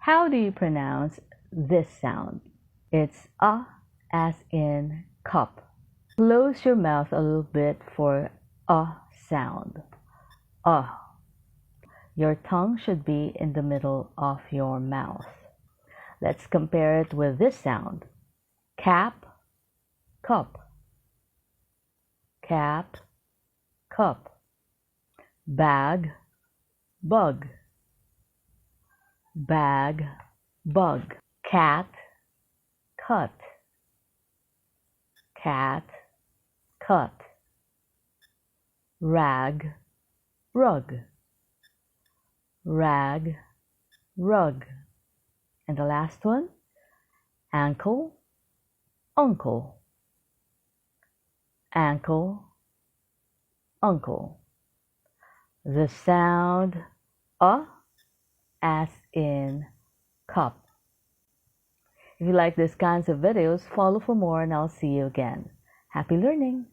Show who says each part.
Speaker 1: How do you pronounce this sound? It's as in cup. Close your mouth a little bit for sound. Your tongue should be in the middle of your mouth. Let's compare it with this sound. Cap, cup. Cap, cup. Bag, bug. Bag, bug. Cat, cut. Cat, cut. Rag, rug. Rag, rug. And the last one, ankle, uncle. Ankle, uncle. The sound as in cup. If you like these kinds of videos, follow for more and I'll see you again. Happy learning!